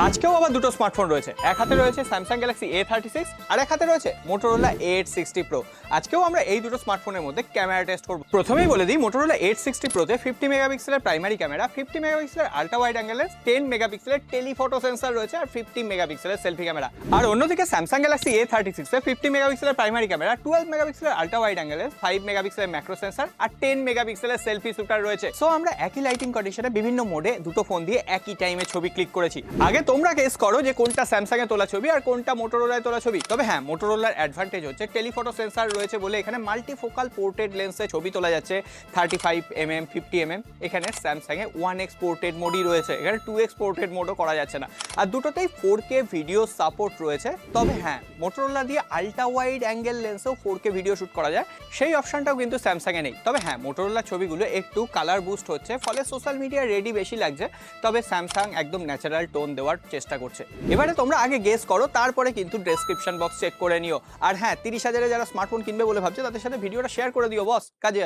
আজকেও আবার দুটো স্মার্টফোন রয়েছে, এক হাতে রয়েছে স্যামসাং গ্যালাক্সি A36 আর এক হাতে রয়েছে মোটোরোলা A860 Pro। আজকেও আমরা এই দুটো স্মার্টফোনের মধ্যে ক্যামেরা টেস্ট করব। প্রথমেই বলে দিই, মোটোরোলা A860 Pro তে 50 মেগাপিক্সেলের প্রাইমারি ক্যামেরা, 50 মেগাপিক্সেলের আল্ট্রা ওয়াইড অ্যাঙ্গেল লেন্স, 10 মেগাপিক্সেলের টেলিফটো সেন্সর রয়েছে আর 15 মেগাপিক্সেলের সেলফি ক্যামেরা। আর অন্যদিকে স্যামসাং গ্যালাক্সি A36 এ 50 মেগাপিক্সেলের প্রাইমারি ক্যামেরা, 12 মেগাপিক্সেলের আল্ট্রা ওয়াইড অ্যাঙ্গেল লেন্স, 5 মেগাপিক্সেলের ম্যাক্রো সেন্সর আর 10 মেগাপিক্সেলের সেলফি শুটার রয়েছে। সো আমরা একই লাইটিং কন্ডিশনে বিভিন্ন মোডে দুটো ফোন দিয়ে একই টাইমে ছবি ক্লিক করেছি। আগে তোমরা গেস করো যে কোনটা স্যামসাং এ তোলা ছবি আর কোনটা মোটোরোলায় তোলা ছবি। তবে হ্যাঁ, মোটোরোলার অ্যাডভান্টেজ হচ্ছে টেলিফটো সেন্সর রয়েছে বলে এখানে মাল্টিফোকাল পোর্ট্রেট লেন্সে ছবি তোলা যাচ্ছে 35mm 50mm। এখানে স্যামসাং এ 1x পোর্ট্রেট মোডই রয়েছে, এখানে 2x পোর্ট্রেট মোডও করা যাচ্ছে না। আর দুটোতেই 4K ভিডিও সাপোর্ট রয়েছে। তবে হ্যাঁ, মোটোরোলা দিয়ে আল্ট্রা ওয়াইড অ্যাঙ্গেল লেন্সেও 4K ভিডিও শুট করা যায়, সেই অপশনটাও কিন্তু স্যামসাং এ নেই। তবে হ্যাঁ, মোটোরোলার ছবিগুলো একটু কালার বুস্ট হচ্ছে, ফলে সোশ্যাল মিডিয়া রেডি বেশি লাগছে। তবে স্যামসাং একদম ন্যাচারাল টোন দেওয়ার চেষ্টা করছে। এবারে তোমরা আগে গেস করো, তারপরে কিন্তু ডেসক্রিপশন বক্স চেক করে নিও। আর হ্যাঁ, 30,000-এ যারা স্মার্টফোন কিনবে বলে ভাবছে তাদের সাথে ভিডিওটা শেয়ার করে দিও বস, কাজে আসবে।